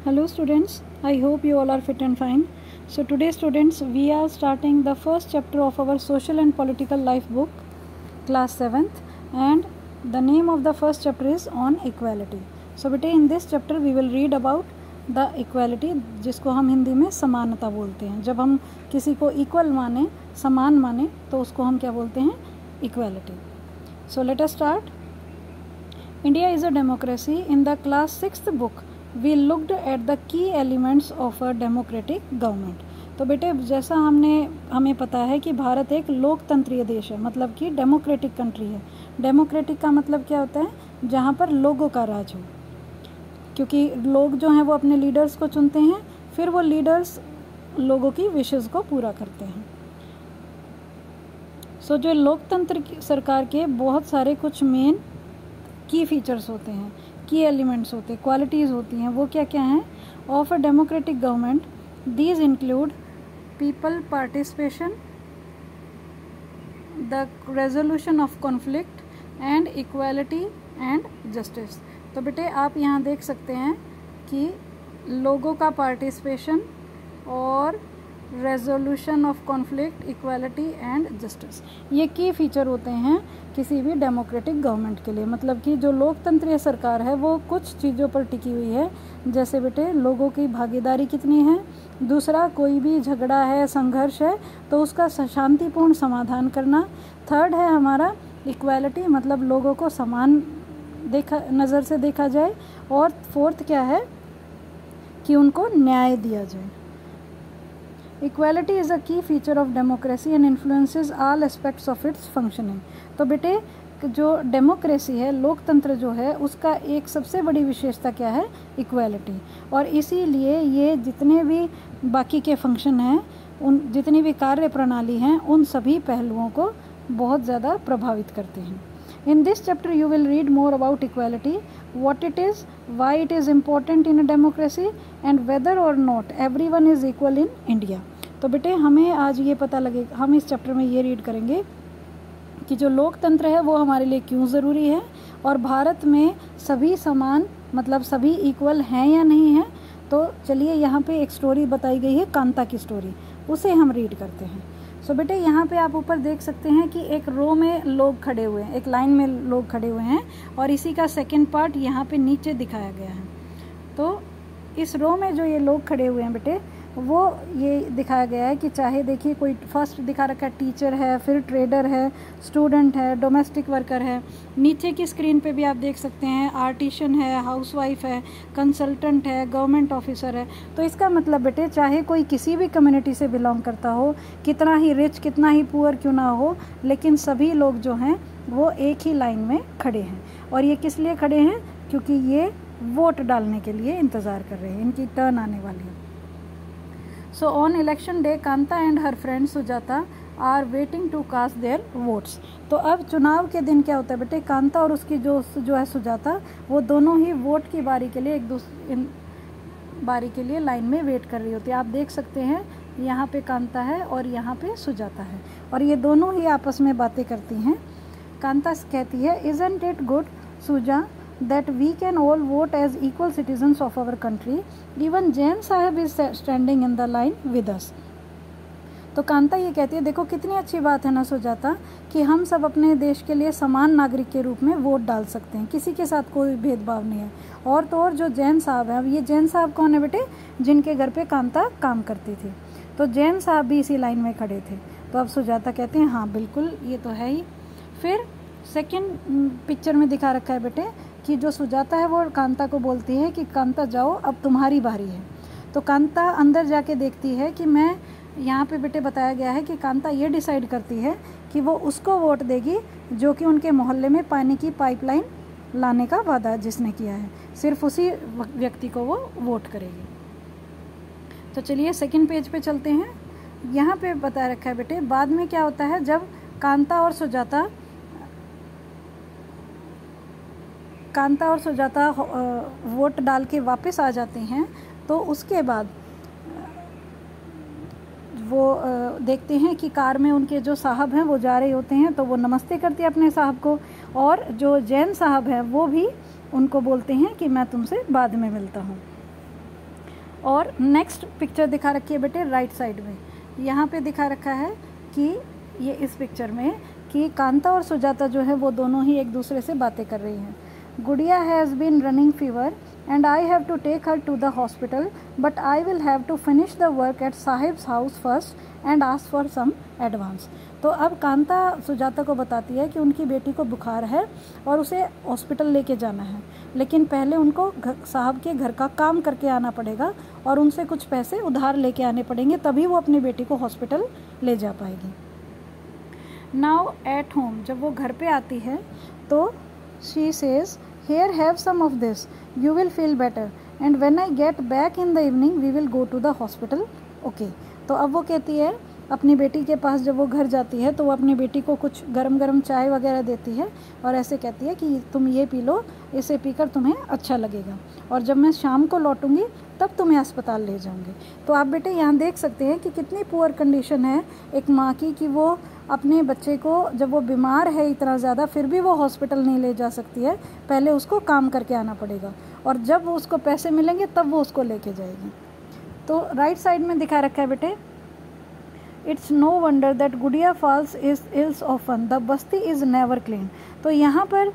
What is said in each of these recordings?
Hello students, I hope you all are fit and fine. So today students, we are starting the first chapter of our social and political life book, class 7th, and the name of the first chapter is on equality. So बेटे in this chapter we will read about the equality, जिसको हम हिंदी में समानता बोलते हैं. जब हम किसी को equal माने, समान माने, तो उसको हम क्या बोलते हैं? Equality. So let us start. India is a democracy. In the class 6th book we looked at the key elements of a democratic government. तो बेटे जैसा हमें पता है कि भारत एक लोकतंत्रीय देश है, मतलब कि डेमोक्रेटिक कंट्री है. डेमोक्रेटिक का मतलब क्या होता है? जहाँ पर लोगों का राज हो, क्योंकि लोग जो हैं वो अपने लीडर्स को चुनते हैं, फिर वो लीडर्स लोगों की विशेज़ को पूरा करते हैं. सो जो लोकतंत्र की सरकार के बहुत सारे कुछ मेन की फीचर्स होते हैं, की एलिमेंट्स होते हैं, क्वालिटीज़ होती हैं. वो क्या क्या हैं? Of a democratic government these include people participation, the resolution of conflict and equality and justice. तो बेटे आप यहाँ देख सकते हैं कि लोगों का पार्टिसिपेशन और resolution of conflict, equality and justice, ये की फीचर होते हैं किसी भी डेमोक्रेटिक गवर्नमेंट के लिए. मतलब कि जो लोकतंत्रीय सरकार है वो कुछ चीज़ों पर टिकी हुई है, जैसे बेटे लोगों की भागीदारी कितनी है. दूसरा, कोई भी झगड़ा है, संघर्ष है, तो उसका शांतिपूर्ण समाधान करना. थर्ड है हमारा इक्वालिटी, मतलब लोगों को समान नज़र से देखा जाए. और फोर्थ क्या है कि उनको न्याय दिया जाए. Equality is a key feature of democracy and influences all aspects of its functioning. तो बेटे जो डेमोक्रेसी है, लोकतंत्र जो है, उसका एक सबसे बड़ी विशेषता क्या है? इक्वालिटी. और इसीलिए ये जितने भी बाकी के फंक्शन हैं, उन जितनी भी कार्य प्रणाली हैं, उन सभी पहलुओं को बहुत ज़्यादा प्रभावित करते हैं. In this chapter you will read more about equality, what it is, why it is important in a democracy and whether or not everyone is equal in India. तो बेटे हमें आज ये पता लगेगा, हम इस चैप्टर में ये रीड करेंगे कि जो लोकतंत्र है वो हमारे लिए क्यों ज़रूरी है, और भारत में सभी समान, मतलब सभी इक्वल हैं या नहीं हैं. तो चलिए यहाँ पे एक स्टोरी बताई गई है, कांता की स्टोरी, उसे हम रीड करते हैं. सो बेटे यहाँ पे आप ऊपर देख सकते हैं कि एक रो में लोग खड़े हुए हैं, एक लाइन में लोग खड़े हुए हैं, और इसी का सेकंड पार्ट यहाँ पे नीचे दिखाया गया है. तो इस रो में जो ये लोग खड़े हुए हैं बेटे, वो ये दिखाया गया है कि चाहे देखिए कोई फर्स्ट दिखा रखा है टीचर है, फिर ट्रेडर है, स्टूडेंट है, डोमेस्टिक वर्कर है. नीचे की स्क्रीन पे भी आप देख सकते हैं आर्टिशन है, हाउसवाइफ है, कंसल्टेंट है, गवर्नमेंट ऑफिसर है. तो इसका मतलब बेटे चाहे कोई किसी भी कम्युनिटी से बिलोंग करता हो, कितना ही रिच, कितना ही पुअर क्यों ना हो, लेकिन सभी लोग जो हैं वो एक ही लाइन में खड़े हैं. और ये किस लिए खड़े हैं? क्योंकि ये वोट डालने के लिए इंतज़ार कर रहे हैं, इनकी टर्न आने वाली है. So on election day, Kanta and her friend Sujata are waiting to cast their votes. तो अब चुनाव के दिन क्या होता है बेटे? कांता और उसकी जो है सुजाता, वो दोनों ही वोट की बारी के लिए बारी के लिए लाइन में वेट कर रही होती है. आप देख सकते हैं यहाँ पे कांता है और यहाँ पे सुजाता है, और ये दोनों ही आपस में बातें करती हैं. कांता कहती है, Isn't it good, Suja, that we can all vote as equal citizens of our country? Even Jain Sahib is standing in the line with us. तो कांता ये कहती है, देखो कितनी अच्छी बात है ना सुजाता, कि हम सब अपने देश के लिए समान नागरिक के रूप में वोट डाल सकते हैं, किसी के साथ कोई भेदभाव नहीं है. और तो और जो जैन साहब हैं, अब ये जैन साहब कौन है बेटे? जिनके घर पे कांता काम करती थी. तो जैन साहब भी इसी लाइन में खड़े थे. तो अब सुजाता कहते हैं, हाँ बिल्कुल ये तो है ही. फिर सेकेंड पिक्चर में दिखा रखा है बेटे कि जो सुजाता है वो कांता को बोलती है कि कांता जाओ, अब तुम्हारी बारी है. तो कांता अंदर जाके देखती है कि मैं यहाँ पे बेटे बताया गया है कि कांता ये डिसाइड करती है कि वो उसको वोट देगी जो कि उनके मोहल्ले में पानी की पाइपलाइन लाने का वादा जिसने किया है, सिर्फ उसी व्यक्ति को वो वोट करेगी. तो चलिए सेकंड पेज पे चलते हैं. यहाँ पे बता रखा है बेटे बाद में क्या होता है. जब कांता और सुजाता वोट डाल के वापस आ जाते हैं, तो उसके बाद वो देखते हैं कि कार में उनके जो साहब हैं वो जा रहे होते हैं. तो वो नमस्ते करते हैं अपने साहब को, और जो जैन साहब हैं वो भी उनको बोलते हैं कि मैं तुमसे बाद में मिलता हूँ. और नेक्स्ट पिक्चर दिखा रखी है बेटे राइट साइड में, यहाँ पे दिखा रखा है कि ये इस पिक्चर में कि कांता और सुजाता जो है वो दोनों ही एक दूसरे से बातें कर रही हैं। Gudiya has been running fever and I have to take her to the hospital, but I will have to finish the work at sahibs house first and ask for some advance। तो अब कांता सुजाता को बताती है कि उनकी बेटी को बुखार है और उसे हॉस्पिटल लेके जाना है, लेकिन पहले उनको साहब के घर का काम करके आना पड़ेगा और उनसे कुछ पैसे उधार लेके आने पड़ेंगे, तभी वो अपनी बेटी को हॉस्पिटल ले जा पाएगी। नाउ एट होम, जब वो घर पे आती है तो she says here have some of this, you will feel better, and when I get back in the evening we will go to the hospital, okay। तो अब वो कहती है अपनी बेटी के पास, जब वो घर जाती है तो वो अपनी बेटी को कुछ गरम गरम चाय वगैरह देती है और ऐसे कहती है कि तुम ये पी लो, इसे पीकर तुम्हें अच्छा लगेगा, और जब मैं शाम को लौटूंगी तब तुम्हें अस्पताल ले जाऊंगी। तो आप बेटे यहाँ देख सकते हैं कि कितनी पुअर कंडीशन है एक माँ की, कि वो अपने बच्चे को, जब वो बीमार है इतना ज़्यादा, फिर भी वो हॉस्पिटल नहीं ले जा सकती है, पहले उसको काम करके आना पड़ेगा, और जब वो उसको पैसे मिलेंगे तब वो उसको लेके जाएगी। तो राइट साइड में दिखा रखा है बेटे, it's no wonder that Gudiya falls is ills often, the basti is never clean. तो यहाँ पर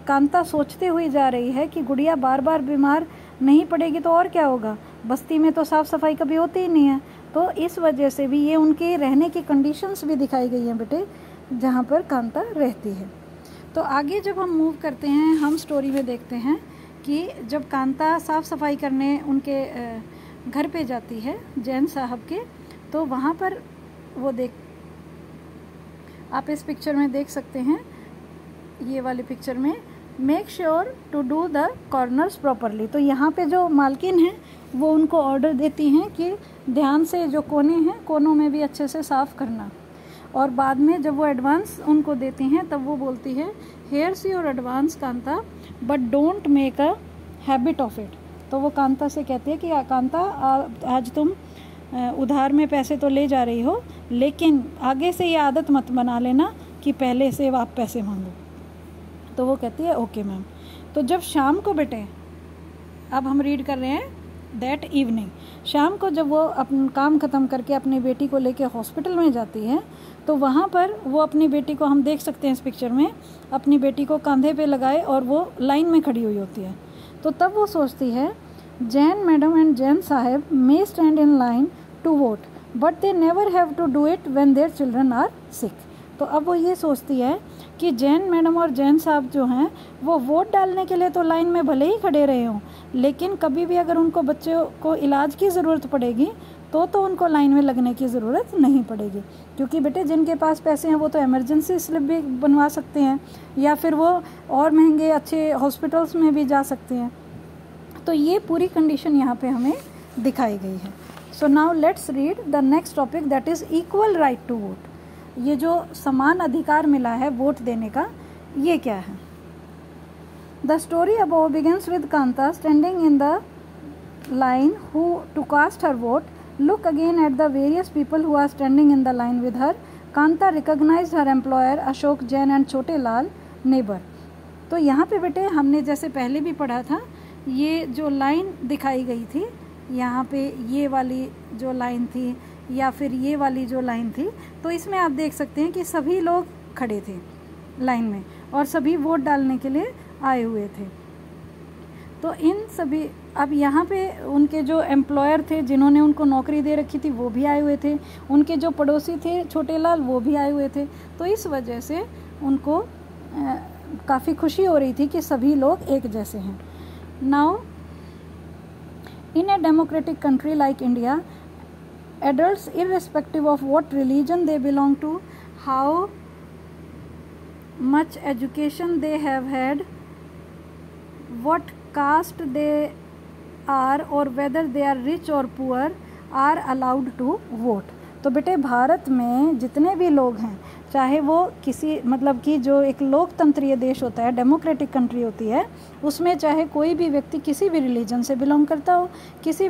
कांता सोचते हुए जा रही है कि गुड़िया बार बार बीमार नहीं पड़ेगी तो और क्या होगा, बस्ती में तो साफ़ सफाई कभी होती ही नहीं है। तो इस वजह से भी ये उनके रहने की कंडीशंस भी दिखाई गई हैं बेटे, जहाँ पर कांता रहती है। तो आगे जब हम मूव करते हैं, हम स्टोरी में देखते हैं कि जब कांता साफ़ सफाई करने उनके घर पे जाती है जैन साहब के, तो वहाँ पर वो आप इस पिक्चर में देख सकते हैं, ये वाली पिक्चर में, make sure to do the corners properly. तो यहाँ पे जो मालकिन है वो उनको ऑर्डर देती हैं कि ध्यान से जो कोने हैं, कोनों में भी अच्छे से साफ़ करना। और बाद में जब वो एडवांस उनको देती हैं तब वो बोलती है, hairs your advance Kanta, but don't make a habit of it. तो वो कांता से कहती है कि कांता, आज तुम उधार में पैसे तो ले जा रही हो, लेकिन आगे से ये आदत मत बना लेना कि पहले से आप पैसे मांगो। तो वो कहती है ओके मैम। तो जब शाम को बेटे, अब हम रीड कर रहे हैं दैट इवनिंग, शाम को जब वो अपना काम ख़त्म करके अपनी बेटी को लेके हॉस्पिटल में जाती है, तो वहाँ पर वो अपनी बेटी को, हम देख सकते हैं इस पिक्चर में, अपनी बेटी को कंधे पे लगाए और वो लाइन में खड़ी हुई होती है। तो तब वो सोचती है, जैन मैडम एंड जैन साहब may stand in line to vote, but they never have to do it when their children are sick. तो अब वो ये सोचती है कि जैन मैडम और जैन साहब जो हैं वो वोट डालने के लिए तो लाइन में भले ही खड़े रहे हों, लेकिन कभी भी अगर उनको बच्चों को इलाज की ज़रूरत पड़ेगी तो उनको लाइन में लगने की ज़रूरत नहीं पड़ेगी, क्योंकि बेटे जिनके पास पैसे हैं वो तो इमरजेंसी स्लिप भी बनवा सकते हैं, या फिर वो और महंगे अच्छे हॉस्पिटल्स में भी जा सकते हैं। तो ये पूरी कंडीशन यहाँ पे हमें दिखाई गई है। So now let's read the next topic, that is equal right to vote. ये जो समान अधिकार मिला है वोट देने का, ये क्या है। The story above begins with Kanta standing in the line who to cast her vote. Look again at the various people who are standing in the line with her. Kanta recognized her employer Ashok Jain and Chote Lal, neighbor. तो यहाँ पे बेटे हमने जैसे पहले भी पढ़ा था, ये जो लाइन दिखाई गई थी, यहाँ पे ये वाली जो लाइन थी या फिर ये वाली जो लाइन थी, तो इसमें आप देख सकते हैं कि सभी लोग खड़े थे लाइन में और सभी वोट डालने के लिए आए हुए थे। तो इन सभी, अब यहाँ पे उनके जो एम्प्लॉयर थे जिन्होंने उनको नौकरी दे रखी थी वो भी आए हुए थे, उनके जो पड़ोसी थे छोटे लाल वो भी आए हुए थे। तो इस वजह से उनको काफ़ी खुशी हो रही थी कि सभी लोग एक जैसे हैं। Now in a democratic country like India, adults irrespective of what religion they belong to, how much education they have had, what caste they are or whether they are rich or poor, are allowed to vote. तो बेटे भारत में जितने भी लोग हैं, चाहे वो किसी मतलब कि जो एक लोकतंत्रीय देश होता है, डेमोक्रेटिक कंट्री होती है, उसमें चाहे कोई भी व्यक्ति किसी भी रिलीजन से बिलोंग करता हो, किसी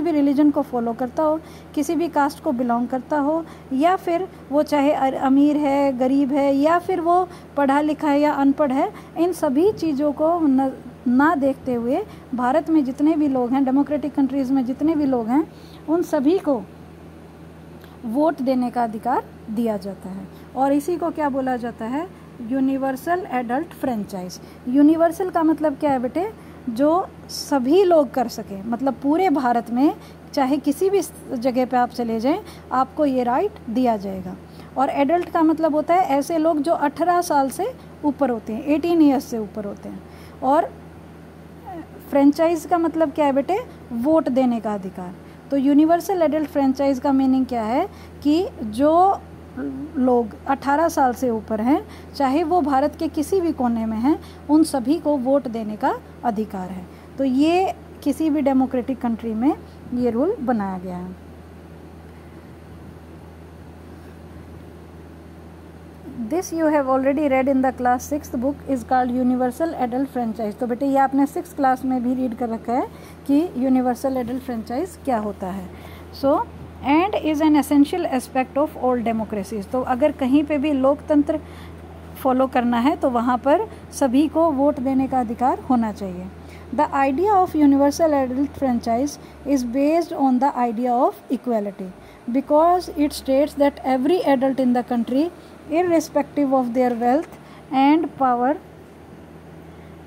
भी रिलीजन को फॉलो करता हो, किसी भी कास्ट को बिलोंग करता हो, या फिर वो चाहे अमीर है, गरीब है, या फिर वो पढ़ा लिखा है या अनपढ़ है, इन सभी चीज़ों को ना देखते हुए भारत में जितने भी लोग हैं, डेमोक्रेटिक कंट्रीज़ में जितने भी लोग हैं, उन सभी को वोट देने का अधिकार दिया जाता है। और इसी को क्या बोला जाता है? Universal adult franchise. यूनिवर्सल का मतलब क्या है बेटे? जो सभी लोग कर सके, मतलब पूरे भारत में चाहे किसी भी जगह पे आप चले जाएं, आपको ये राइट दिया जाएगा। और एडल्ट का मतलब होता है ऐसे लोग जो 18 साल से ऊपर होते हैं, 18 ईयर्स से ऊपर होते हैं। और फ्रेंचाइज का मतलब क्या है बेटे? वोट देने का अधिकार। तो यूनिवर्सल एडल्ट फ्रेंचाइज का मीनिंग क्या है कि जो लोग 18 साल से ऊपर हैं, चाहे वो भारत के किसी भी कोने में हैं, उन सभी को वोट देने का अधिकार है। तो ये किसी भी डेमोक्रेटिक कंट्री में ये रूल बनाया गया है। This you have already red in the class 6th book is called universal adult franchise. तो बेटे ये आपने 6th क्लास में भी रीड कर रखा है कि यूनिवर्सल एडल्ट फ्रेंचाइज क्या होता है। So and is an essential aspect of all democracies. तो अगर कहीं पे भी लोकतंत्र फॉलो करना है तो वहाँ पर सभी को वोट देने का अधिकार होना चाहिए। The idea of universal adult franchise is based on the idea of equality because it states that every adult in the country irrespective of their wealth and power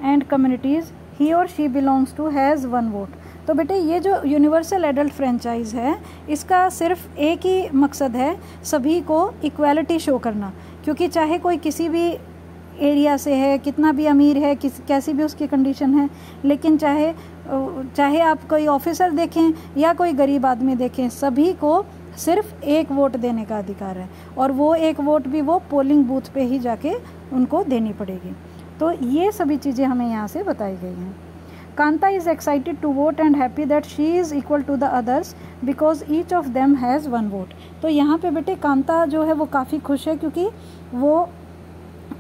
and communities he or she belongs to has one vote। तो बेटे ये जो universal adult franchise है, इसका सिर्फ एक ही मकसद है, सभी को इक्वालिटी शो करना। क्योंकि चाहे कोई किसी भी एरिया से है, कितना भी अमीर है, कैसी भी उसकी कंडीशन है, लेकिन चाहे आप कोई ऑफिसर देखें या कोई गरीब आदमी देखें, सभी को सिर्फ एक वोट देने का अधिकार है। और वो एक वोट भी वो पोलिंग बूथ पे ही जाके उनको देनी पड़ेगी। तो ये सभी चीज़ें हमें यहाँ से बताई गई हैं। Kanta is excited to vote and happy that she is equal to the others because each of them has one vote. तो यहाँ पे बेटे कांता जो है वो काफ़ी खुश है, क्योंकि वो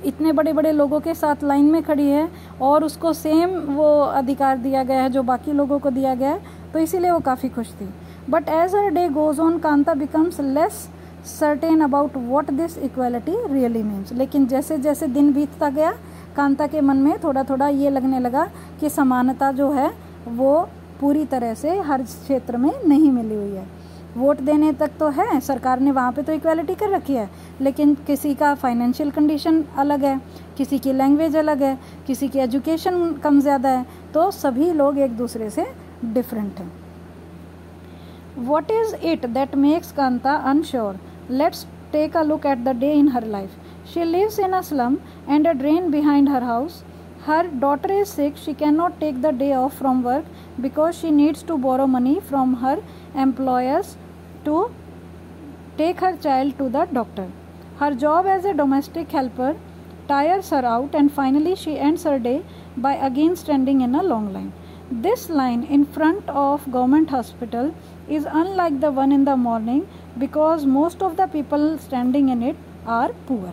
इतने बड़े बड़े लोगों के साथ लाइन में खड़ी है और उसको सेम वो अधिकार दिया गया है जो बाकी लोगों को दिया गया है, तो इसीलिए वो काफ़ी खुश थी। But as her day goes on, Kanta becomes less certain about what this equality really means। लेकिन जैसे जैसे दिन बीतता गया, कांता के मन में थोड़ा थोड़ा ये लगने लगा कि समानता जो है वो पूरी तरह से हर क्षेत्र में नहीं मिली हुई है। वोट देने तक तो है, सरकार ने वहाँ पे तो इक्वालिटी कर रखी है, लेकिन किसी का फाइनेंशियल कंडीशन अलग है, किसी की लैंग्वेज अलग है, किसी की एजुकेशन कम ज़्यादा है, तो सभी लोग एक दूसरे से डिफरेंट हैं। What is it that makes Kanta unsure? Let's take a look at the day in her life. She lives in a slum and a drain behind her house. Her daughter is sick. She cannot take the day off from work because she needs to borrow money from her employers to take her child to the doctor. Her job as a domestic helper tires her out and finally she ends her day by again standing in a long line. This line in front of government hospital is unlike the one in the morning because most of the people standing in it are poor।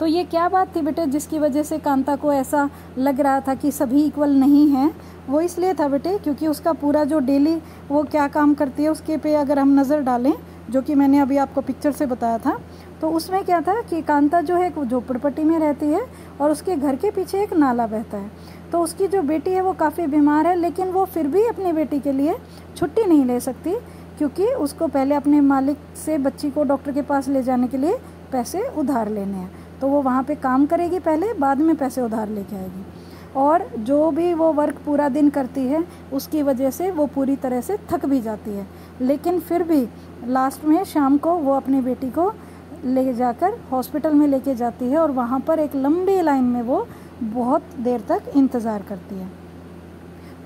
तो ये क्या बात थी बेटे जिसकी वजह से कांता को ऐसा लग रहा था कि सभी इक्वल नहीं हैं? वो इसलिए था बेटे क्योंकि उसका पूरा जो डेली वो क्या काम करती है उसके पे अगर हम नज़र डालें, जो कि मैंने अभी आपको पिक्चर से बताया था, तो उसमें क्या था कि कांता जो है एक झोपड़पट्टी में रहती है और उसके घर के पीछे एक नाला बहता है। तो उसकी जो बेटी है वो काफ़ी बीमार है, लेकिन वो फिर भी अपनी बेटी के लिए छुट्टी नहीं ले सकती क्योंकि उसको पहले अपने मालिक से बच्ची को डॉक्टर के पास ले जाने के लिए पैसे उधार लेने हैं। तो वो वहाँ पे काम करेगी पहले, बाद में पैसे उधार लेके आएगी। और जो भी वो वर्क पूरा दिन करती है उसकी वजह से वो पूरी तरह से थक भी जाती है, लेकिन फिर भी लास्ट में शाम को वो अपनी बेटी को ले जाकर हॉस्पिटल में लेके जाती है और वहाँ पर एक लंबी लाइन में वो बहुत देर तक इंतज़ार करती है।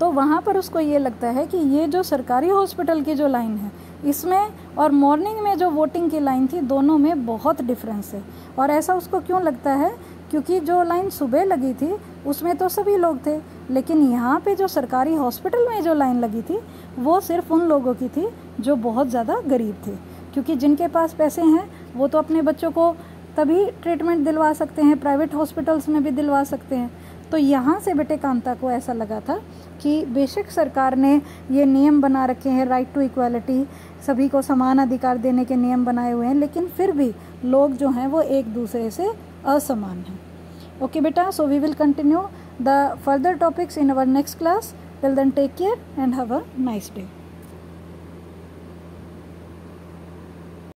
तो वहाँ पर उसको ये लगता है कि ये जो सरकारी हॉस्पिटल की जो लाइन है इसमें और मॉर्निंग में जो वोटिंग की लाइन थी, दोनों में बहुत डिफरेंस है। और ऐसा उसको क्यों लगता है? क्योंकि जो लाइन सुबह लगी थी उसमें तो सभी लोग थे, लेकिन यहाँ पे जो सरकारी हॉस्पिटल में जो लाइन लगी थी वो सिर्फ उन लोगों की थी जो बहुत ज़्यादा गरीब थे। क्योंकि जिनके पास पैसे हैं वो तो अपने बच्चों को तभी ट्रीटमेंट दिलवा सकते हैं, प्राइवेट हॉस्पिटल्स में भी दिलवा सकते हैं। तो यहाँ से बेटे कांता को ऐसा लगा था कि बेशक सरकार ने ये नियम बना रखे हैं, राइट टू इक्वालिटी, सभी को समान अधिकार देने के नियम बनाए हुए हैं, लेकिन फिर भी लोग जो हैं वो एक दूसरे से असमान हैं। ओके बेटा, so we will continue the further topics in our next class. Till then, take care and have a nice day.